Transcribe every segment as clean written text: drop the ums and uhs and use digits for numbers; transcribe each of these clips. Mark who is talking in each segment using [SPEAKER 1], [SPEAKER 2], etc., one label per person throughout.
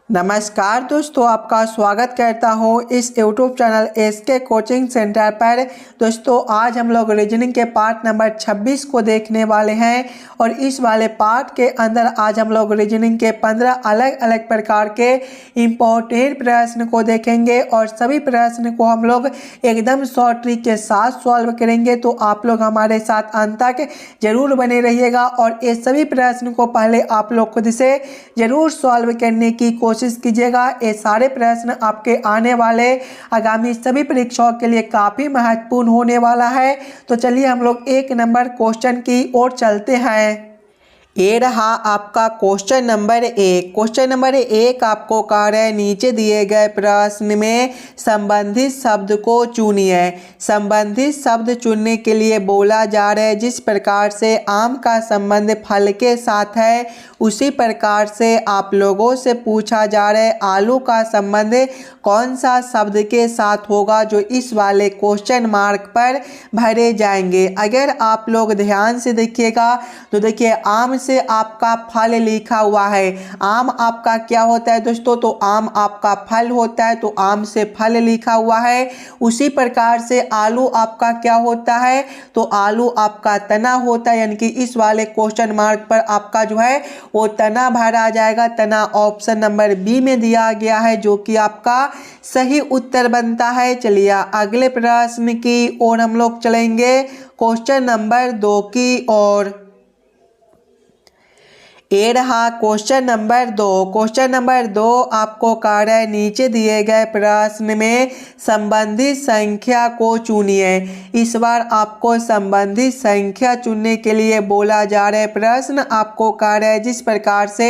[SPEAKER 1] नमस्कार दोस्तों, आपका स्वागत करता हूँ इस YouTube channel SK coaching centre पर। दोस्तों आज हम लोग रीजनिंग के पार्ट नंबर 26 को देखने वाले हैं और इस वाले पार्ट के अंदर आज हम लोग रीजनिंग के 15 अलग अलग प्रकार के इम्पोर्टेंट प्रश्न को देखेंगे और सभी प्रश्न को हम लोग एकदम शॉर्ट ट्रिक के साथ सॉल्व करेंगे। तो आप लोग हमारे साथ अंत तक जरूर बने रहिएगा और ये सभी प्रश्न को पहले आप लोग खुद से जरूर सॉल्व करने की कोशिश कीजिएगा। ये सारे प्रश्न आपके आने वाले आगामी सभी परीक्षाओं के लिए काफ़ी महत्वपूर्ण होने वाला है। तो चलिए हम लोग एक नंबर क्वेश्चन की ओर चलते हैं। ये रहा आपका क्वेश्चन नंबर 1। क्वेश्चन नंबर 1 आपको कह रहा है नीचे दिए गए प्रश्न में संबंधित शब्द को चुनिए। संबंधित शब्द चुनने के लिए बोला जा रहा है जिस प्रकार से आम का संबंध फल के साथ है उसी प्रकार से आप लोगों से पूछा जा रहा है आलू का संबंध कौन सा शब्द के साथ होगा जो इस वाले क्वेश्चन मार्क पर भरे जाएंगे। अगर आप लोग ध्यान से देखिएगा तो देखिए आम से आपका फल लिखा हुआ है। आम आपका क्या होता है दोस्तों? तो आम आपका फल होता है, तो आम से फल लिखा हुआ है। उसी प्रकार से आलू आपका क्या होता है? तो आलू आपका तना होता है, यानी कि इस वाले क्वेश्चन मार्क पर आपका जो है वो तना भरा जाएगा। तना ऑप्शन नंबर बी में दिया गया है जो कि आपका सही उत्तर बनता है। चलिए अगले प्रश्न की ओर हम लोग चलेंगे, क्वेश्चन नंबर 2 की ओर। ये रहा क्वेश्चन नंबर 2। क्वेश्चन नंबर 2 आपको कह रहा है नीचे दिए गए प्रश्न में संबंधित संख्या को चुनिए। इस बार आपको संबंधित संख्या चुनने के लिए बोला जा रहा है। प्रश्न आपको कह रहा है जिस प्रकार से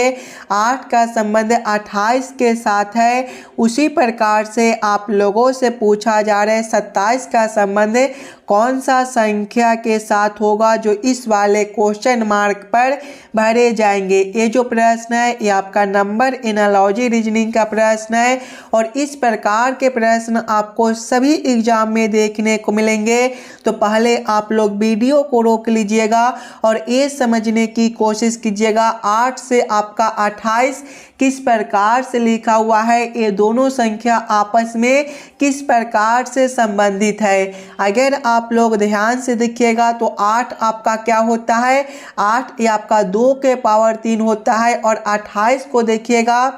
[SPEAKER 1] 8 का संबंध 28 के साथ है उसी प्रकार से आप लोगों से पूछा जा रहा है 27 का संबंध कौन सा संख्या के साथ होगा जो इस वाले क्वेश्चन मार्क पर भरे जाएंगे। ये जो प्रश्न है ये आपका नंबर एनालॉजी रीजनिंग का प्रश्न है और इस प्रकार के प्रश्न आपको सभी एग्जाम में देखने को मिलेंगे। तो पहले आप लोग वीडियो को रोक लीजिएगा और ये समझने की कोशिश कीजिएगा 8 से आपका 28 किस प्रकार से लिखा हुआ है, ये दोनों संख्या आपस में किस प्रकार से संबंधित है। अगर आप लोग ध्यान से देखिएगा तो 8 आपका क्या होता है? 8 ये आपका 2 के पावर 3 होता है और 28 को देखिएगा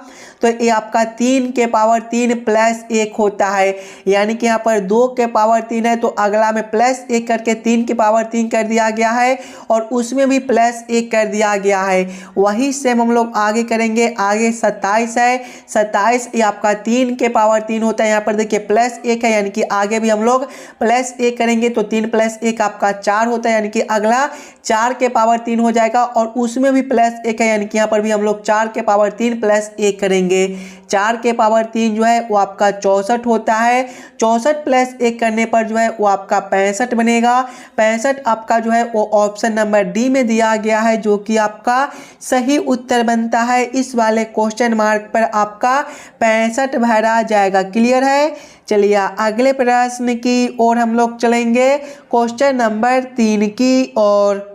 [SPEAKER 1] तो ये आपका 3 के पावर 3 प्लस 1 होता है। यानी कि यहाँ पर 2 के पावर 3 है तो अगला में प्लस 1 करके 3 के पावर 3 कर दिया गया है और उसमें भी प्लस 1 कर दिया गया है। वही सेम हम लोग आगे करेंगे। आगे 27 है। 27 ये आपका 3 के पावर 3 होता है। यहाँ पर देखिए प्लस 1 है, यानी कि आगे भी हम लोग प्लस 1 करेंगे तो 3 प्लस 1 आपका 4 होता है, यानी कि अगला 4 के पावर 3 हो जाएगा और उसमें भी प्लस 1 है, यानी कि यहाँ पर भी हम लोग 4 के पावर 3 प्लस 1 करेंगे। 4 के पावर 3 जो है वो आपका 64 होता है। 64 प्लस 1 करने पर जो है वो आपका 65 बनेगा। 65 आपका जो है वो ऑप्शन नंबर डी में दिया गया है जो कि आपका सही उत्तर बनता है। इस वाले क्वेश्चन मार्क पर आपका 65 भरा जाएगा। क्लियर है? चलिए अगले प्रश्न की ओर हम लोग चलेंगे, क्वेश्चन नंबर 3 की ओर।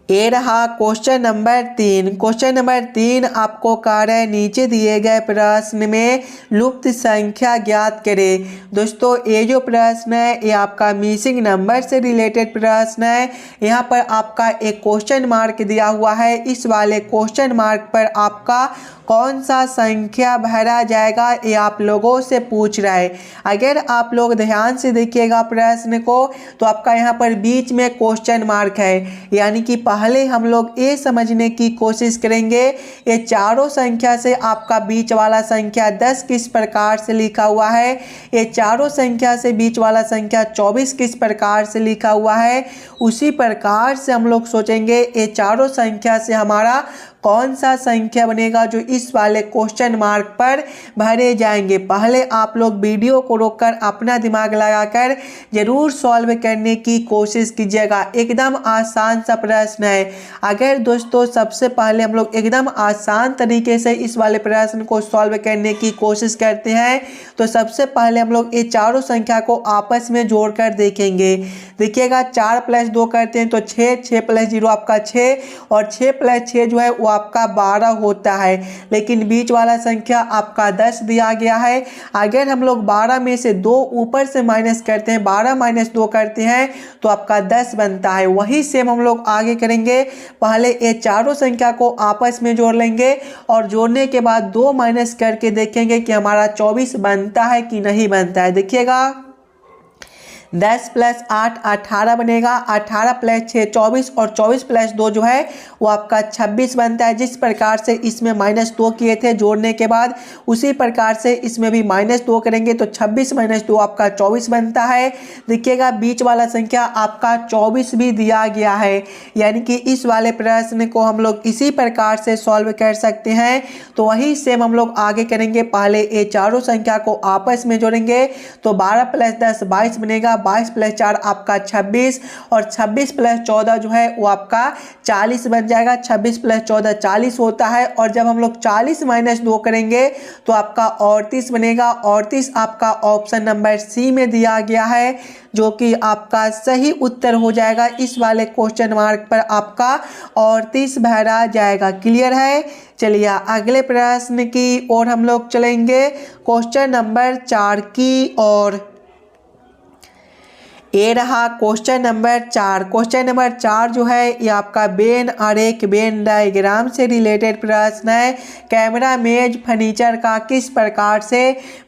[SPEAKER 1] ये रहा क्वेश्चन नंबर 3। क्वेश्चन नंबर 3 आपको कह रहा है नीचे दिए गए प्रश्न में लुप्त संख्या ज्ञात करें। दोस्तों ये जो प्रश्न है ये आपका मिसिंग नंबर से रिलेटेड प्रश्न है। यहाँ पर आपका एक क्वेश्चन मार्क दिया हुआ है। इस वाले क्वेश्चन मार्क पर आपका कौन सा संख्या भरा जाएगा ये आप लोगों से पूछ रहा है। अगर आप लोग ध्यान से देखिएगा प्रश्न को तो आपका यहाँ पर बीच में क्वेश्चन मार्क है, यानी कि पहले हम लोग ये समझने की कोशिश करेंगे ये चारों संख्या से आपका बीच वाला संख्या 10 किस प्रकार से लिखा हुआ है, ये चारों संख्या से बीच वाला संख्या 24 किस प्रकार से लिखा हुआ है। उसी प्रकार से हम लोग सोचेंगे ये चारों संख्या से हमारा कौन सा संख्या बनेगा जो इस वाले क्वेश्चन मार्क पर भरे जाएंगे। पहले आप लोग वीडियो को रोककर अपना दिमाग लगाकर जरूर सॉल्व करने की कोशिश कीजिएगा। एकदम आसान सा प्रश्न है। अगर दोस्तों सबसे पहले हम लोग एकदम आसान तरीके से इस वाले प्रश्न को सॉल्व करने की कोशिश करते हैं तो सबसे पहले हम लोग ये चारों संख्या को आपस में जोड़कर देखेंगे। देखिएगा 4 + 2 करते हैं तो 6, 6 + 0 आपका 6 और 6 + 6 जो है वो आपका 12 होता है, लेकिन बीच वाला संख्या आपका 10 दिया गया है। अगर हम लोग 12 में से 2 ऊपर से माइनस करते हैं, 12 - 2 करते हैं तो आपका 10 बनता है। वही सेम हम लोग आगे करेंगे। पहले ये चारों संख्या को आपस में जोड़ लेंगे और जोड़ने के बाद 2 माइनस करके देखेंगे कि हमारा 24 बनता है कि नहीं बनता है। देखिएगा 10 + 8 18 बनेगा, 18 + 6 24 और 24 + 2 जो है वो आपका 26 बनता है। जिस प्रकार से इसमें -2 किए थे जोड़ने के बाद, उसी प्रकार से इसमें भी -2 करेंगे तो 26 - 2 आपका 24 बनता है। देखिएगा बीच वाला संख्या आपका 24 भी दिया गया है, यानी कि इस वाले प्रश्न को हम लोग इसी प्रकार से सॉल्व कर सकते हैं। तो वही सेम हम लोग आगे करेंगे। पहले ये चारों संख्या को आपस में जोड़ेंगे तो 12 + 10 22 बनेगा, 22 + 4 आपका 26 और 26 + 14 जो है वो आपका 40 बन जाएगा। 26 + 14 40 होता है और जब हम लोग 40 - 2 करेंगे तो आपका 38 बनेगा। 38 आपका ऑप्शन नंबर सी में दिया गया है, जो कि आपका सही उत्तर हो जाएगा। इस वाले क्वेश्चन मार्क पर आपका 38 भरा जाएगा। क्लियर है। चलिए अगले प्रश्न की ओर हम लोग चलेंगे, क्वेश्चन नंबर 4 की ओर। ये रहा क्वेश्चन नंबर 4। क्वेश्चन नंबर 4 जो है ये आपका वेन आरेख वेन डायग्राम से रिलेटेड प्रश्न है। कैमरा मेज फर्नीचर का किस प्रकार से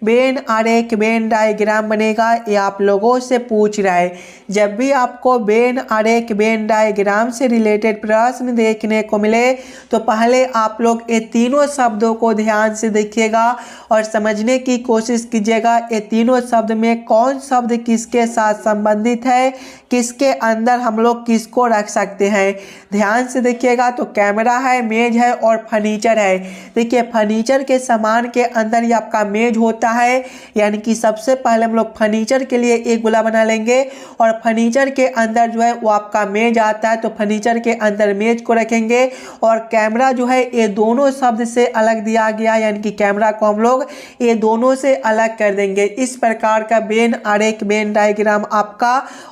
[SPEAKER 1] वेन आरेख वेन डायग्राम बनेगा, ये आप लोगों से पूछ रहा है। जब भी आपको वेन आरेख वेन डायग्राम से रिलेटेड प्रश्न देखने को मिले तो पहले आप लोग ये तीनों शब्दों को ध्यान से देखिएगा और समझने की कोशिश कीजिएगा। ये तीनों शब्द में कौन शब्द किसके साथ संबंधित है, किसके अंदर हम लोग किसको रख सकते हैं। ध्यान से देखिएगा तो कैमरा है, मेज है और फर्नीचर है। देखिए फर्नीचर के सामान के अंदर ही आपका मेज होता है, यानी कि सबसे पहले हम लोग फर्नीचर के लिए एक गोला बना लेंगे और फर्नीचर के अंदर जो है वो आपका मेज आता है, तो फर्नीचर के अंदर मेज को रखेंगे। और कैमरा जो है ये दोनों शब्द से अलग दिया गया, यानी कि कैमरा को हम लोग ये दोनों से अलग कर देंगे। इस प्रकार का वेन आरेख वेन डायग्राम आपका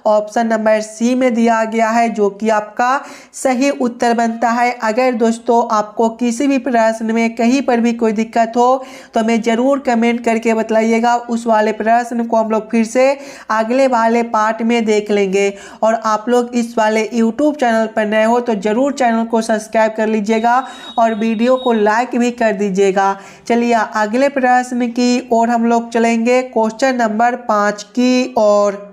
[SPEAKER 1] ऑप्शन नंबर सी में दिया गया है, जो कि आपका सही उत्तर बनता है। अगर दोस्तों आपको किसी भी प्रश्न में कहीं पर भी कोई दिक्कत हो तो हमें जरूर कमेंट करके बताइएगा। उस वाले प्रश्न को हम लोग फिर से अगले वाले पार्ट में देख लेंगे। और आप लोग इस वाले यूट्यूब चैनल पर नए हो तो जरूर चैनल को सब्सक्राइब कर लीजिएगा और वीडियो को लाइक भी कर दीजिएगा। चलिए अगले प्रश्न की ओर हम लोग चलेंगे, क्वेश्चन नंबर 5 की ओर।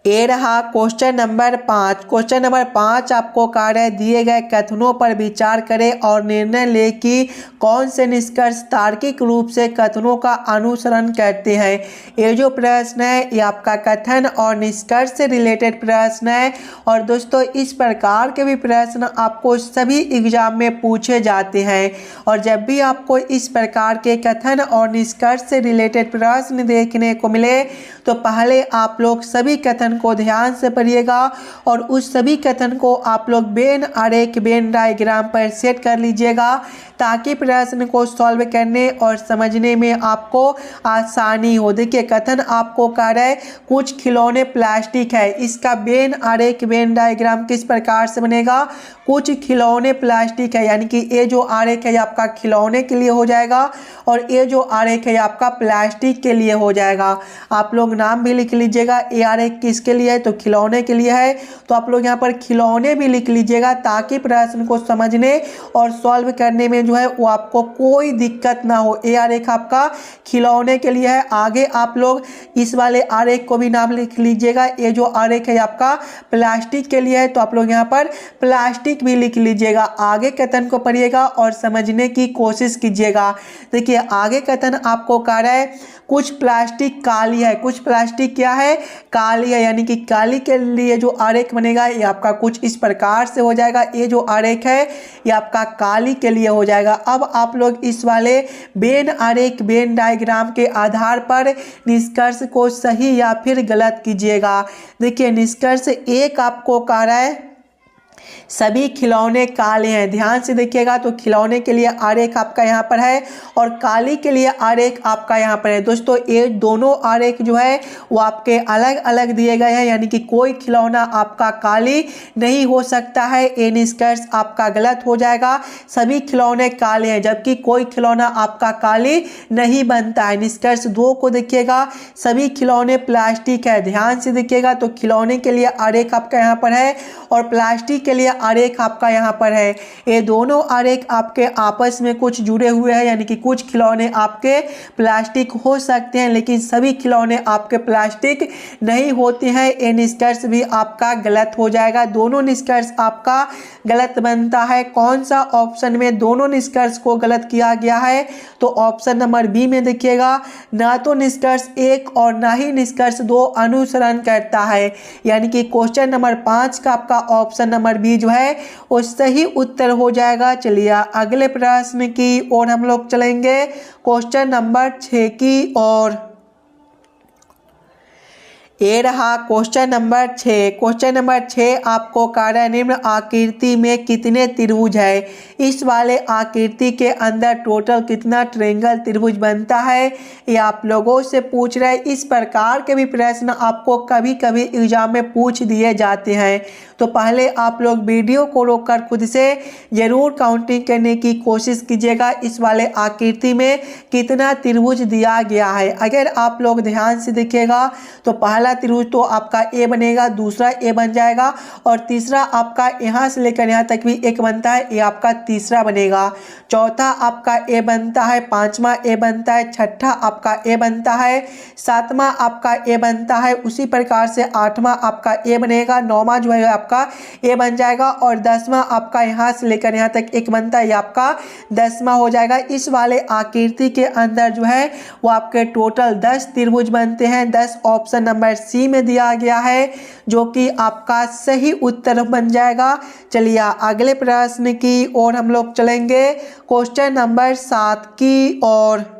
[SPEAKER 1] ये रहा क्वेश्चन नंबर 5। क्वेश्चन नंबर 5 आपको कार्य दिए गए कथनों पर विचार करें और निर्णय ले कि कौन से निष्कर्ष तार्किक रूप से कथनों का अनुसरण करते हैं। ये जो प्रश्न है ये आपका कथन और निष्कर्ष से रिलेटेड प्रश्न है। और दोस्तों इस प्रकार के भी प्रश्न आपको सभी एग्जाम में पूछे जाते हैं। और जब भी आपको इस प्रकार के कथन और निष्कर्ष से रिलेटेड प्रश्न देखने को मिले तो पहले आप लोग सभी कथन को ध्यान से पढ़िएगा और उस सभी कथन को आप लोग वेन आरेख वेन डायग्राम पर सेट कर लीजिएगा, ताकि प्रश्न को सॉल्व करने और समझने में आपको आसानी हो। देखिए कथन आपको कह रहा है कुछ खिलौने प्लास्टिक है, इसका वेन आरेख वेन डायग्राम किस प्रकार से बनेगा। कुछ खिलौने प्लास्टिक है, यानी कि ये जो आरेख है आपका खिलौने के लिए हो जाएगा और ये जो आरेख है आपका प्लास्टिक के लिए हो जाएगा। आप लोग नाम भी लिख लीजिएगा, ये आरेख किसके लिए है तो खिलौने के लिए है, तो आप लोग यहाँ पर खिलौने भी लिख लीजिएगा, ताकि प्रश्न को समझने और सॉल्व करने में जो है वो आपको कोई दिक्कत ना हो। ये आरेख आपका खिलौने के लिए है। आगे आप लोग इस वाले आरेख को भी नाम लिख लीजिएगा, ये जो आरेख है आपका प्लास्टिक के लिए है, तो आप लोग यहाँ पर प्लास्टिक भी लिख लीजिएगा। आगे कथन को पढ़िएगा और समझने की कोशिश कीजिएगा। देखिए आगे कथन आपको कह रहा है कुछ प्लास्टिक काली है, कुछ प्लास्टिक क्या है काली है, यानी कि काली के लिए जो आरेख बनेगा ये आपका कुछ इस प्रकार से हो जाएगा। ये जो आरेख है ये आपका काली के लिए हो जाएगा। अब आप लोग इस वाले वेन आरेख वेन डायग्राम के आधार पर निष्कर्ष को सही या फिर गलत कीजिएगा। देखिए निष्कर्ष एक आपको कह रहा है सभी खिलौने काले हैं। ध्यान से देखिएगा तो खिलौने के लिए आरेख आपका यहाँ पर है और काली के लिए आरेख आपका यहाँ पर है। दोस्तों ये दोनों आरेख जो है वो आपके अलग अलग दिए गए हैं, यानी कि कोई खिलौना आपका काली नहीं हो सकता है। ये निष्कर्ष आपका गलत हो जाएगा। सभी खिलौने काले हैं जबकि कोई खिलौना आपका काली नहीं बनता है। निष्कर्ष 2 को देखिएगा, सभी खिलौने प्लास्टिक है। ध्यान से देखिएगा तो खिलौने के लिए आरेख आपका यहाँ पर है और प्लास्टिक के लिए आरेख आपका यहाँ पर है। ये दोनों आरेख आपके आपस में कुछ जुड़े हुए हैं, यानी कि कुछ खिलौने आपके प्लास्टिक हो सकते हैं लेकिन सभी खिलौने आपके प्लास्टिक नहीं होते हैं। ये निष्कर्ष भी आपका गलत हो जाएगा। दोनों निष्कर्ष आपका गलत बनता है। कौन सा ऑप्शन में दोनों निष्कर्ष को गलत किया गया है? तो ऑप्शन नंबर बी में देखिएगा, ना तो निष्कर्ष 1 और ना ही निष्कर्ष 2 अनुसरण करता है, यानी कि क्वेश्चन नंबर 5 का आपका ऑप्शन नंबर बी जो है वो सही उत्तर हो जाएगा। चलिए अगले प्रश्न की ओर हम लोग चलेंगे, क्वेश्चन नंबर 6 की ओर। ये रहा क्वेश्चन नंबर 6। क्वेश्चन नंबर 6 आपको कार्य निम्न आकृति में कितने त्रिभुज है? इस वाले आकृति के अंदर टोटल कितना ट्रायंगल त्रिभुज बनता है, ये आप लोगों से पूछ रहे हैं। इस प्रकार के भी प्रश्न आपको कभी कभी एग्जाम में पूछ दिए जाते हैं, तो पहले आप लोग वीडियो को रोककर खुद से जरूर काउंटिंग करने की कोशिश कीजिएगा इस वाले आकृति में कितना त्रिभुज दिया गया है। अगर आप लोग ध्यान से देखिएगा तो पहला त्रिभुज तो आपका ए बनेगा, दूसरा ए बन जाएगा और तीसरा आपका यहाँ से लेकर यहाँ तक भी एक बनता है, ये आपका तीसरा बनेगा। चौथा आपका ए बनता है, पांचवा ए बनता है, छठा आपका ए बनता है, सातवां आपका ए बनता है, उसी प्रकार से आठवां आपका ए बनेगा, नौवां जो है आपका ए बन जाएगा और 10वां आपका यहाँ से लेकर यहाँ तक एक बनता है, ये आपका 10वां हो जाएगा। इस वाले आकृति के अंदर जो है वो आपके टोटल 10 त्रिभुज बनते हैं। 10 ऑप्शन नंबर सी में दिया गया है जो कि आपका सही उत्तर बन जाएगा। चलिए अगले प्रश्न की ओर हम लोग चलेंगे, क्वेश्चन नंबर 7 की ओर।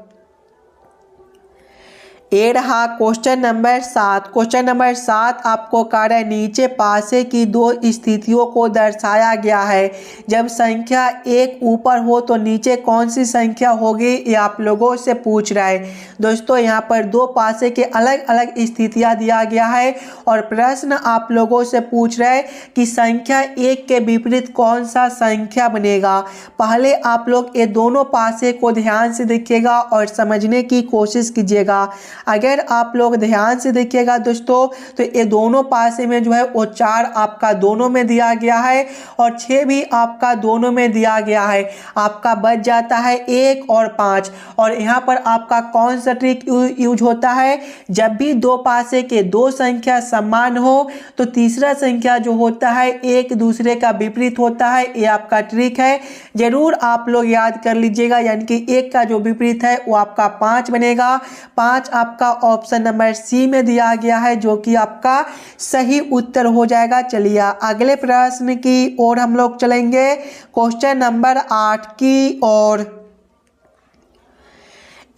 [SPEAKER 1] ये रहा क्वेश्चन नंबर 7। क्वेश्चन नंबर 7 आपको कार्य नीचे पासे की 2 स्थितियों को दर्शाया गया है। जब संख्या 1 ऊपर हो तो नीचे कौन सी संख्या होगी, ये आप लोगों से पूछ रहा है। दोस्तों यहाँ पर 2 पासे के अलग अलग स्थितियाँ दिया गया है और प्रश्न आप लोगों से पूछ रहा है कि संख्या 1 के विपरीत कौन सा संख्या बनेगा। पहले आप लोग ये दोनों पासे को ध्यान से देखिएगा और समझने की कोशिश कीजिएगा। अगर आप लोग ध्यान से देखिएगा दोस्तों तो ये दोनों पासे में जो है वो 4 आपका दोनों में दिया गया है और 6 भी आपका दोनों में दिया गया है। आपका बच जाता है 1 और 5 और यहाँ पर आपका कौन सा ट्रिक यूज होता है, जब भी 2 पासे के 2 संख्या समान हो तो तीसरा संख्या जो होता है एक दूसरे का विपरीत होता है। ये आपका ट्रिक है, जरूर आप लोग याद कर लीजिएगा। यानी कि 1 का जो विपरीत है वो आपका 5 बनेगा। 5 आपका ऑप्शन नंबर सी में दिया गया है जो कि आपका सही उत्तर हो जाएगा। चलिए अगले प्रश्न की ओर हम लोग चलेंगे, क्वेश्चन नंबर 8 की ओर।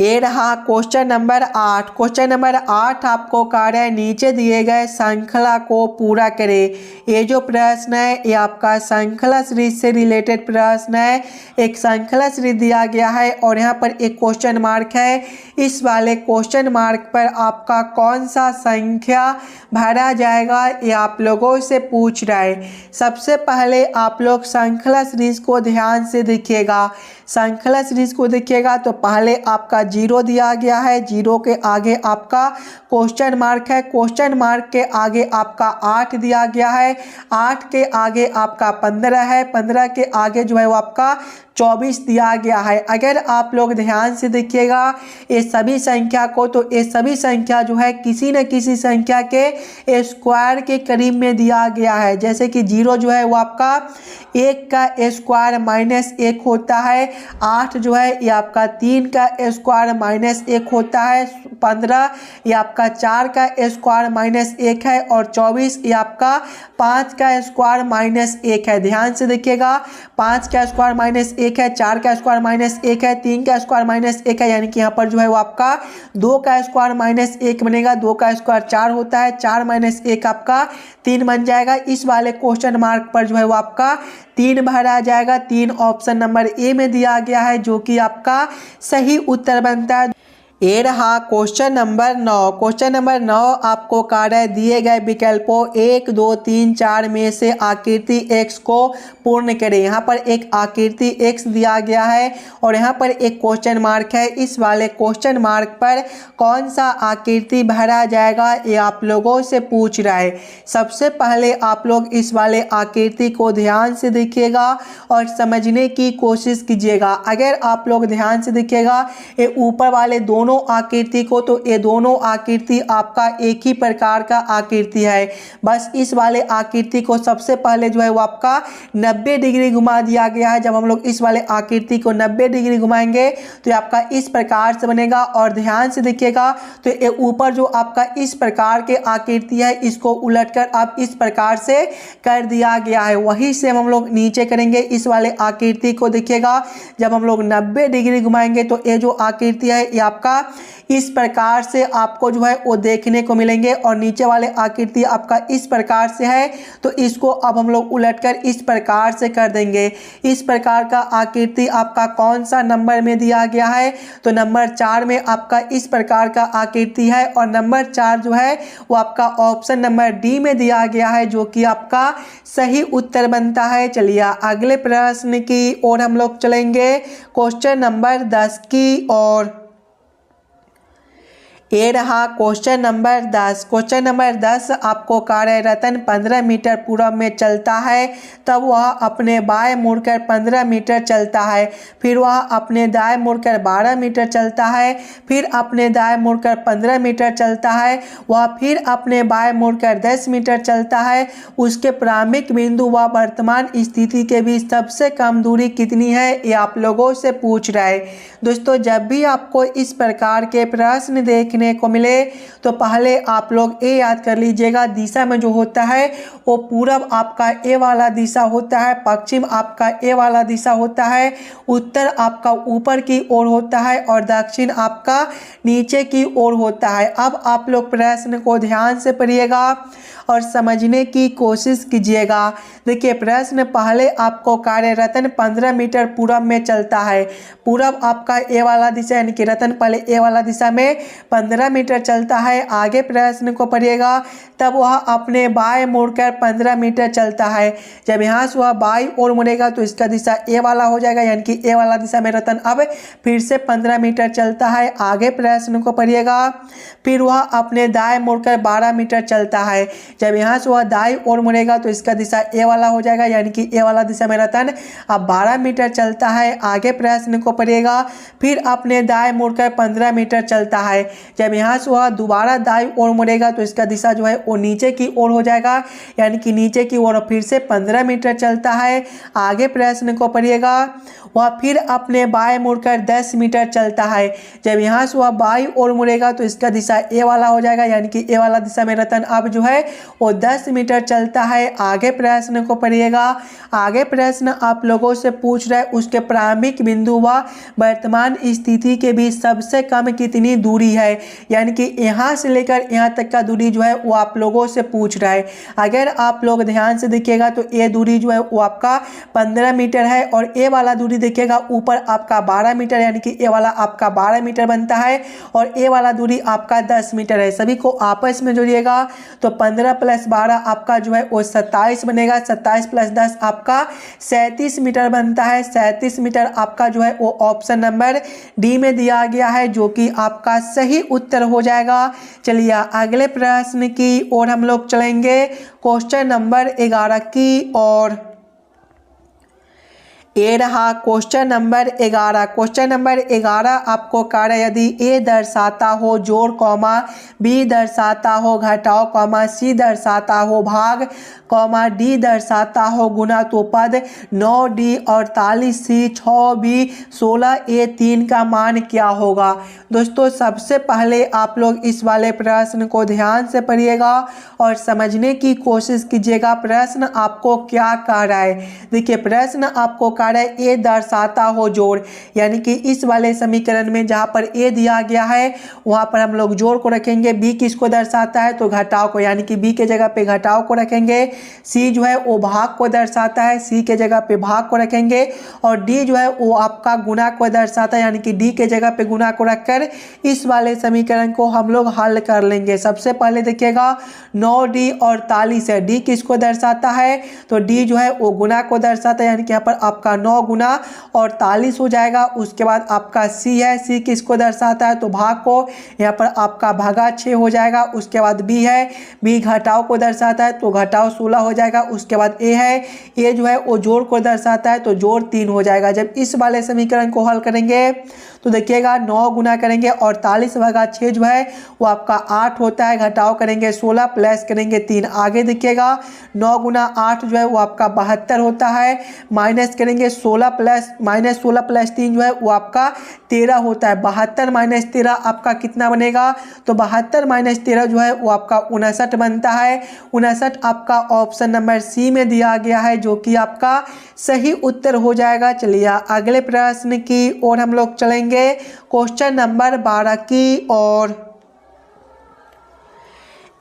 [SPEAKER 1] ये रहा क्वेश्चन नंबर 8। क्वेश्चन नंबर 8 आपको कार्य नीचे दिए गए श्रृंखला को पूरा करें। ये जो प्रश्न है ये आपका श्रृंखला सीरीज से रिलेटेड प्रश्न है। एक श्रृंखला सीरीज दिया गया है और यहाँ पर एक क्वेश्चन मार्क है। इस वाले क्वेश्चन मार्क पर आपका कौन सा संख्या भरा जाएगा, ये आप लोगों से पूछ रहा है। सबसे पहले आप लोग श्रृंखला सीरीज को ध्यान से देखिएगा। श्रृंखला सीरीज को देखिएगा तो पहले आपका 0 दिया गया है, 0 के आगे आपका क्वेश्चन मार्क है, क्वेश्चन मार्क के आगे आपका 8 दिया गया है, 8 के आगे आपका 15 है, 15 के आगे जो है वो आपका 24 दिया गया है। अगर आप लोग ध्यान से देखिएगा ये सभी संख्या को, तो ये सभी संख्या जो है किसी न किसी संख्या के स्क्वायर के करीब में दिया गया है। जैसे कि 0 जो है वो आपका 1 का स्क्वायर -1 होता है, 8 जो है ये आपका 3 का स्क्वायर -1 होता है, 15 ये आपका 4 का स्क्वायर माइनस 1 है और 24 ये आपका 5 का स्क्वायर माइनस 1 है। ध्यान से देखिएगा, 5 का स्क्वायर माइनस 1 है, 4 का स्क्वायर माइनस 1 है, 3 का स्क्वायर माइनस 1 है, यानी कि यहाँ पर जो है वो आपका 2 का स्क्वायर माइनस 1 बनेगा। 2 का स्क्वायर 4 होता है, 4 माइनस 1 आपका 3 बन जाएगा। इस वाले क्वेश्चन मार्क पर जो है वो आपका 3 भरा जाएगा। 3 ऑप्शन नंबर ए में दिया गया है, जो कि आपका सही उत्तर बनता है। ये रहा क्वेश्चन नंबर 9। क्वेश्चन नंबर 9 आपको कार्य है दिए गए विकल्पों 1, 2, 3, 4 में से आकृति x को पूर्ण करें। यहाँ पर एक आकृति x दिया गया है और यहाँ पर एक क्वेश्चन मार्क है। इस वाले क्वेश्चन मार्क पर कौन सा आकृति भरा जाएगा ये आप लोगों से पूछ रहा है। सबसे पहले आप लोग इस वाले आकृति को ध्यान से देखिएगा और समझने की कोशिश कीजिएगा। अगर आप लोग ध्यान से देखिएगा ये ऊपर वाले दोनों आकृति को, तो ये दोनों आकृति आपका एक ही प्रकार का आकृति है। बस इस वाले आकृति को सबसे पहले जो है वो आपका 90 डिग्री घुमा दिया गया है। जब हम लोग इस वाले आकृति को 90 डिग्री घुमाएंगे तो ये आपका इस प्रकार से बनेगा। और ध्यान से देखिएगा तो ये ऊपर जो आपका इस प्रकार के आकृति है इसको उलटकर अब इस प्रकार से कर दिया गया है। वही से हम लोग नीचे करेंगे। इस वाले आकृति को देखिएगा, जब हम लोग 90 डिग्री घुमाएंगे तो ये जो आकृति है ये आपका इस प्रकार से आपको जो है वो देखने को मिलेंगे। और नीचे वाले आकृति आपका इस प्रकार से है, तो इसको अब हम लोग उलटकर इस प्रकार से कर देंगे। इस प्रकार का आकृति आपका कौन सा नंबर में दिया गया है, तो नंबर 4 में आपका इस प्रकार का आकृति है। और नंबर 4 जो है वो आपका ऑप्शन नंबर डी में दिया गया है, जो कि आपका सही उत्तर बनता है। चलिए अगले प्रश्न की ओर हम लोग चलेंगे, क्वेश्चन नंबर 10 की ओर। ये रहा क्वेश्चन नंबर 10। क्वेश्चन नंबर 10 आपको कार्य रतन 15 मीटर पूर्व में चलता है, तब वह अपने बाएं मुड़कर 15 मीटर चलता है, फिर वह अपने दाएं मुड़कर 12 मीटर चलता है, फिर अपने दाएं मुड़कर 15 मीटर चलता है, वह फिर अपने बाएं मुड़कर 10 मीटर चलता है। उसके प्रारंभिक बिंदु व वर्तमान स्थिति के बीच सबसे कम दूरी कितनी है, ये आप लोगों से पूछ रहा है। दोस्तों, जब भी आपको इस प्रकार के प्रश्न देखने को मिले तो पहले आप लोग ये याद कर लीजिएगा, दिशा में जो होता है वो पूरब आपका ए वाला दिशा होता है, पश्चिम आपका ए वाला दिशा होता है, उत्तर आपका ऊपर की ओर होता है और दक्षिण आपका नीचे की ओर होता है। अब आप लोग प्रश्न को ध्यान से पढ़िएगा और समझने की कोशिश कीजिएगा। देखिए, प्रश्न पहले आपको कार्य रतन 15 मीटर पूरब में चलता है। पूरब आपका ए वाला दिशा, यानी कि रतन पहले ए वाला दिशा में 15 मीटर चलता है। आगे प्रश्न को पढ़िएगा, तब वह अपने बाएं मुड़कर 15 मीटर चलता है। जब यहाँ से वह बाईं ओर मुड़ेगा तो इसका दिशा ए वाला हो जाएगा, यानी कि ए वाला दिशा में रतन अब फिर से 15 मीटर चलता है। आगे प्रश्न को पढ़िएगा, फिर वह अपने दाएं मुड़कर 12 मीटर चलता है। जब यहाँ से वह दाईं ओर मुड़ेगा तो इसका दिशा ए वाला हो जाएगा, यानी कि ए वाला दिशा में रतन अब 12 मीटर चलता है। आगे प्रश्न को पढ़िएगा, फिर अपने दाएं मुड़कर 15 मीटर चलता है। जब यहाँ से वह दोबारा दाईं ओर मुड़ेगा तो इसका दिशा जो है वो नीचे की ओर हो जाएगा, यानी कि नीचे की ओर फिर से 15 मीटर चलता है। आगे प्रश्न को पढ़िएगा, वह फिर अपने बाएं मुड़कर 10 मीटर चलता है। जब यहाँ से वह बाईं ओर मुड़ेगा तो इसका दिशा ए वाला हो जाएगा, यानी कि ए वाला दिशा में रतन अब जो है वो 10 मीटर चलता है। आगे प्रश्न को पढ़िएगा। आगे प्रश्न आप लोगों से पूछ रहा है उसके प्रारंभिक बिंदु व वर्तमान स्थिति के बीच सबसे कम कितनी दूरी है, यानी कि यहाँ से लेकर यहाँ तक का दूरी जो है वो आप लोगों से पूछ रहा है। अगर आप लोग ध्यान से देखिएगा तो ये दूरी जो है वो आपका 15 मीटर है और ए वाला दूरी देखिएगा ऊपर आपका 12 मीटर, यानी कि ए वाला आपका 12 मीटर बनता है और ए वाला दूरी आपका 10 मीटर है। सभी को आपस में जोड़िएगा तो 15 + 12 आपका जो है वो 27 बनेगा। 27 + 10 आपका 37 मीटर बनता है। 37 मीटर आपका जो है वो ऑप्शन नंबर डी में दिया गया है, जो कि आपका सही उत्तर हो जाएगा। चलिए अगले प्रश्न की ओर हम लोग चलेंगे, क्वेश्चन नंबर 11 की ओर। ये रहा क्वेश्चन नंबर 11। क्वेश्चन नंबर 11 आपको कार्य यदि ए दर्शाता हो जोड़ कॉमा, बी दर्शाता हो घटाओ कॉमा, सी दर्शाता हो भाग कॉमा, डी दर्शाता हो गुना तो पद 9 डी 48 सी 6 बी 16 ए 3 का मान क्या होगा। दोस्तों सबसे पहले आप लोग इस वाले प्रश्न को ध्यान से पढ़िएगा और समझने की कोशिश कीजिएगा प्रश्न आपको क्या कह रहा है। देखिए प्रश्न आपको कह रहा है ए दर्शाता हो जोड़, यानी कि इस वाले समीकरण में जहाँ पर ए दिया गया है वहाँ पर हम लोग जोड़ को रखेंगे। बी किसको दर्शाता है तो घटाव को, यानी कि बी के जगह पे घटाव को रखेंगे। सी जो है वो भाग को दर्शाता है, सी के जगह पे भाग को रखेंगे। और डी जो है वो आपका गुना को दर्शाता है, यानी कि डी के जगह पे गुना को रखकर इस वाले समीकरण को हम लोग हल कर लेंगे। सबसे पहले देखिएगा 9 डी और 48 है, डी किसको दर्शाता है तो डी जो है वो गुना को दर्शाता है, यानी कि यहाँ पर आपका 9 गुना और 48 हो जाएगा। उसके बाद आपका सी है, सी किसको दर्शाता है तो भाग को, यहाँ पर आपका भागा 6 हो जाएगा। उसके बाद बी है, बी घटाव को दर्शाता है तो घटाव 16 हो जाएगा। उसके बाद ए है, ए जो है वो जोड़ को दर्शाता है तो जोड़ 3 हो जाएगा। जब इस वाले समीकरण को हल करेंगे तो देखिएगा 9 गुना करेंगे 48 भागा 6 जो है वो आपका 8 होता है, घटाव करेंगे 16 प्लस करेंगे 3। आगे देखिएगा 9 गुना 8 जो है वो आपका 72 होता है, माइनस करेंगे 16 प्लस 3 जो है वो आपका 13 होता है। 72 माइनस 13 आपका कितना बनेगा तो 72 माइनस 13 जो है वो आपका 59 बनता है। 59 आपका ऑप्शन नंबर सी में दिया गया है जो कि आपका सही उत्तर हो जाएगा। चलिए अगले प्रश्न की ओर हम लोग चलेंगे, क्वेश्चन नंबर 12 की ओर।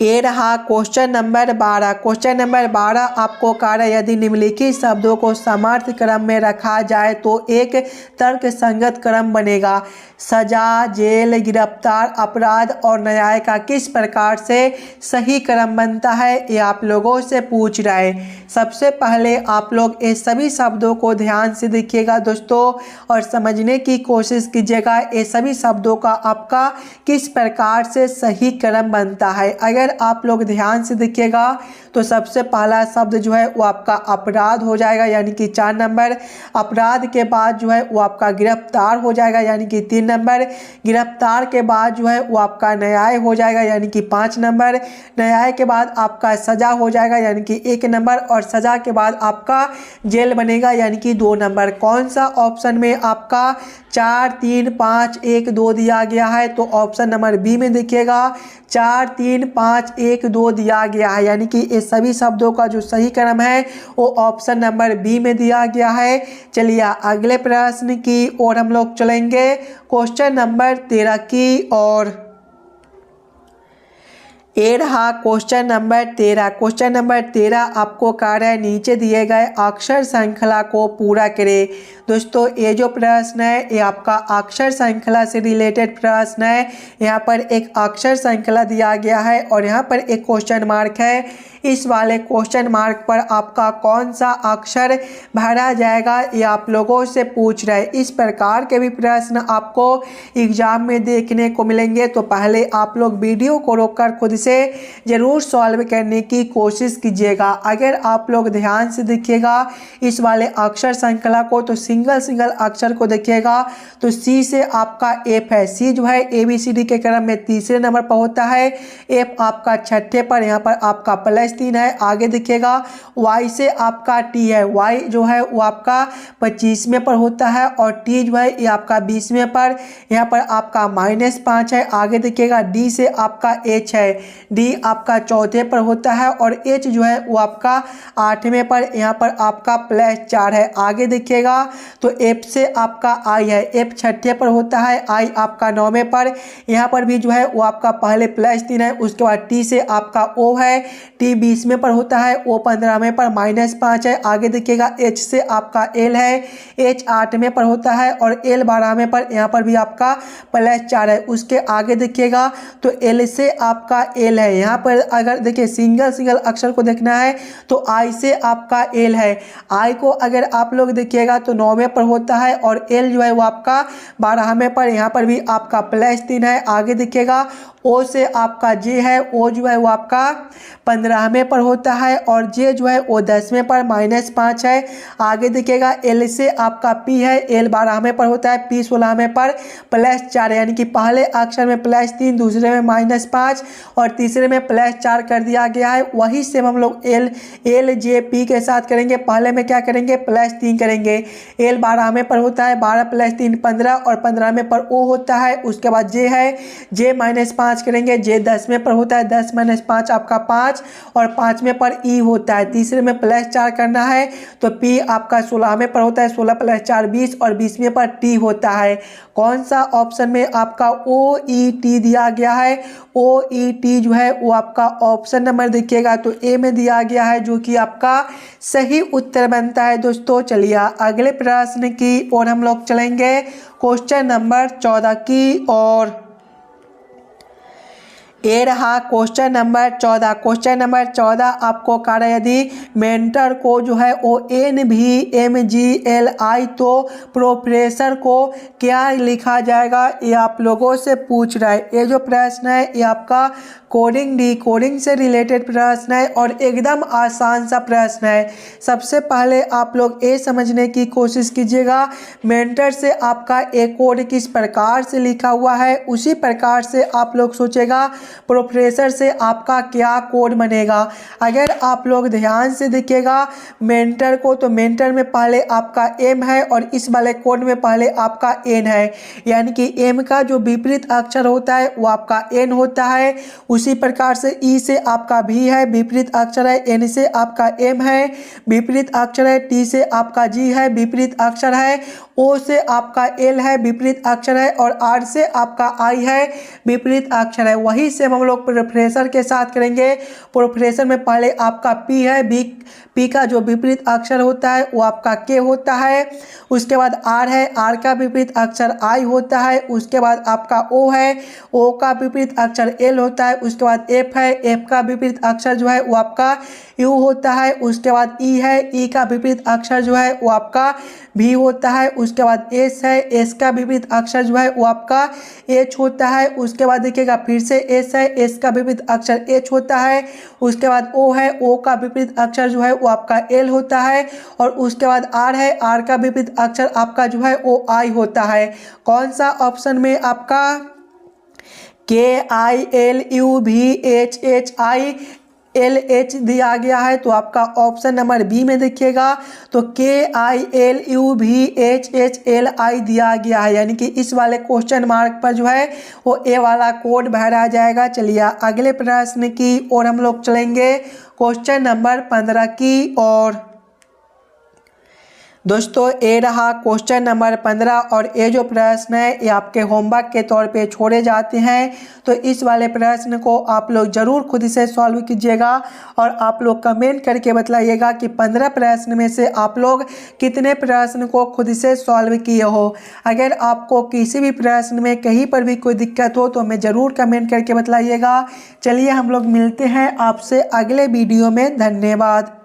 [SPEAKER 1] ये रहा क्वेश्चन नंबर 12। क्वेश्चन नंबर 12 आपको कार्य यदि निम्नलिखित शब्दों को समर्थ क्रम में रखा जाए तो एक तर्क संगत क्रम बनेगा। सजा, जेल, गिरफ्तार, अपराध और न्याय का किस प्रकार से सही क्रम बनता है ये आप लोगों से पूछ रहा है। सबसे पहले आप लोग ये सभी शब्दों को ध्यान से देखिएगा दोस्तों और समझने की कोशिश कीजिएगा ये सभी शब्दों का आपका किस प्रकार से सही क्रम बनता है। अगर आप लोग ध्यान से देखिएगा तो सबसे पहला शब्द जो है वो आपका अपराध हो जाएगा, यानी कि 4 नंबर। अपराध के बाद जो है वो आपका गिरफ्तार हो जाएगा, यानी कि 3 नंबर। गिरफ्तार के बाद जो है वो आपका न्याय हो जाएगा, यानी कि 5 नंबर। न्याय के बाद आपका सजा हो जाएगा, यानी कि 1 नंबर। और सजा के बाद आपका जेल बनेगा, यानी कि 2 नंबर। कौन सा ऑप्शन में आपका 4 3 5 1 2 दिया गया है तो ऑप्शन नंबर बी में देखिएगा 4 3 5 1 2 दिया गया है, यानी कि ये सभी शब्दों का जो सही क्रम है वो ऑप्शन नंबर बी में दिया गया है। चलिए अगले प्रश्न की ओर हम लोग चलेंगे, क्वेश्चन नंबर 13 की ओर। ये रहा क्वेश्चन नंबर 13। क्वेश्चन नंबर 13 आपको कार्य है नीचे दिए गए अक्षर श्रृंखला को पूरा करें। दोस्तों ये जो प्रश्न है ये आपका अक्षर श्रृंखला से रिलेटेड प्रश्न है। यहाँ पर एक अक्षर श्रृंखला दिया गया है और यहाँ पर एक क्वेश्चन मार्क है। इस वाले क्वेश्चन मार्क पर आपका कौन सा अक्षर भरा जाएगा ये आप लोगों से पूछ रहे हैं। इस प्रकार के भी प्रश्न आपको एग्जाम में देखने को मिलेंगे, तो पहले आप लोग वीडियो को रोककर खुद से ज़रूर सॉल्व करने की कोशिश कीजिएगा। अगर आप लोग ध्यान से देखिएगा इस वाले अक्षर श्रृंखला को तो सिंगल अक्षर को देखिएगा तो सी से आपका एफ है। सी जो है ABCD के क्रम में तीसरे नंबर पर होता है, एफ आपका छठे पर, यहाँ पर आपका +3 है। आगे देखिएगा वाई से आपका टी है, वाई जो है वो आपका 25वें पर होता है और टी जो है ये आपका 20वें पर, यहाँ पर आपका -5 है। आगे देखिएगा डी से आपका एच है, डी आपका चौथे पर होता है और एच जो है वो आपका 8वें पर, यहाँ पर आपका +4 है। आगे देखिएगा तो एफ से आपका आई है, एफ छठे पर होता है, आई आपका 9वें पर, यहाँ पर भी जो है वो आपका पहले +3 है। उसके बाद टी से आपका ओ है, टी 20वें पर होता है, ओ 15वें पर, -5 है। आगे देखिएगा एच से आपका एल है, एच 8वें पर होता है और एल 12वें पर, यहाँ पर भी आपका +4 है। उसके आगे देखिएगा तो एल से आपका एल है, यहाँ पर अगर देखिए सिंगल अक्षर को देखना है तो आई से आपका एल है। आई को अगर आप लोग देखिएगा तो 9वें पर होता है और एल जो है वो आपका 12वें पर, यहाँ पर भी आपका +3 है। आगे दिखेगा ओ से आपका जे है, ओ जो है वो आपका 15वें पर होता है और जे जो है वो 10वें पर -5 है। आगे दिखेगा एल से आपका पी है, एल 12वें पर होता है, पी 16वें पर +4, यानी कि पहले अक्षर में +3, दूसरे में -5 और तीसरे में +4 कर दिया गया है। वही सेम हम लोग एल जे पी के साथ करेंगे। पहले में क्या करेंगे, +3 करेंगे। एल 12वें पर होता है, 12 + 3 15 और 15वें पर ओ होता है। उसके बाद जे है, जे -5 करेंगे, जे 10वें पर होता है, 10 - 5 आपका 5 और 5वें पर ई होता है। तीसरे में +4 करना है तो पी आपका 16वें पर होता है, 16 + 4 20 और 20वें पर टी होता है। कौन सा ऑप्शन में आपका ओ ई टी दिया गया है, ओ ई टी जो है वो आपका ऑप्शन नंबर देखिएगा तो ए में दिया गया है, जो कि आपका सही उत्तर बनता है। दोस्तों चलिए अगले प्रश्न की ओर हम लोग चलेंगे, क्वेश्चन नंबर 14 की ओर। ये रहा क्वेश्चन नंबर 14। क्वेश्चन नंबर 14 आपको कह रहा है यदि मेंटर को जो है वो NVMGLI तो प्रोफेसर को क्या लिखा जाएगा, ये आप लोगों से पूछ रहा है। ये जो प्रश्न है ये आपका कोडिंग डिकोडिंग से रिलेटेड प्रश्न है और एकदम आसान सा प्रश्न है। सबसे पहले आप लोग ये समझने की कोशिश कीजिएगा मेंटर से आपका एक कोड किस प्रकार से लिखा हुआ है, उसी प्रकार से आप लोग सोचेगा प्रोफेसर से आपका क्या कोड बनेगा। अगर आप लोग ध्यान से देखिएगा मेंटर को, तो मेंटर में पहले आपका एम है और इस वाले कोड में पहले आपका एन है, यानी कि एम का जो विपरीत अक्षर होता है वो आपका एन होता है। उसी प्रकार से ई से आपका भी है, विपरीत अक्षर है, एन से आपका एम है, विपरीत अक्षर है, टी से आपका जी है, विपरीत अक्षर है, ओ से आपका एल है, विपरीत अक्षर है और आर से आपका आई है, विपरीत अक्षर है। वही से हम लोग प्रोफेसर के साथ करेंगे। प्रोफेसर में पहले आपका पी है, पी का जो विपरीत अक्षर होता है वो आपका के होता है। उसके बाद आर है, आर का विपरीत अक्षर आई होता है। उसके बाद आपका ओ है, ओ का विपरीत अक्षर एल होता है। उसके बाद एफ है, एफ का विपरीत अक्षर जो है वो आपका यू होता है। उसके बाद ई है, ई का विपरीत अक्षर जो है वो आपका भी होता है। उसके बाद एस है, एस का विपरीत अक्षर जो है वो आपका एच होता है। उसके बाद देखिएगा फिर से एस है, एस का विपरीत अक्षर एच होता है। उसके बाद ओ है, ओ का विपरीत अक्षर जो है वो आपका एल होता है और उसके बाद आर है, आर का विपरीत अक्षर आपका जो है वो आई होता है। कौन सा ऑप्शन में आपका KILUVHHILH दिया गया है, तो आपका ऑप्शन नंबर बी में देखिएगा तो KILUVHHLI दिया गया है, यानी कि इस वाले क्वेश्चन मार्क पर जो है वो ए वाला कोड भरा जाएगा। चलिए अगले प्रश्न की ओर हम लोग चलेंगे, क्वेश्चन नंबर 15 की ओर। दोस्तों ये रहा क्वेश्चन नंबर 15 और ये जो प्रश्न है ये आपके होमवर्क के तौर पे छोड़े जाते हैं, तो इस वाले प्रश्न को आप लोग ज़रूर खुद से सॉल्व कीजिएगा और आप लोग कमेंट करके बताइएगा कि 15 प्रश्न में से आप लोग कितने प्रश्न को खुद से सॉल्व किए हो। अगर आपको किसी भी प्रश्न में कहीं पर भी कोई दिक्कत हो तो हमें ज़रूर कमेंट करके बताइएगा। चलिए हम लोग मिलते हैं आपसे अगले वीडियो में। धन्यवाद।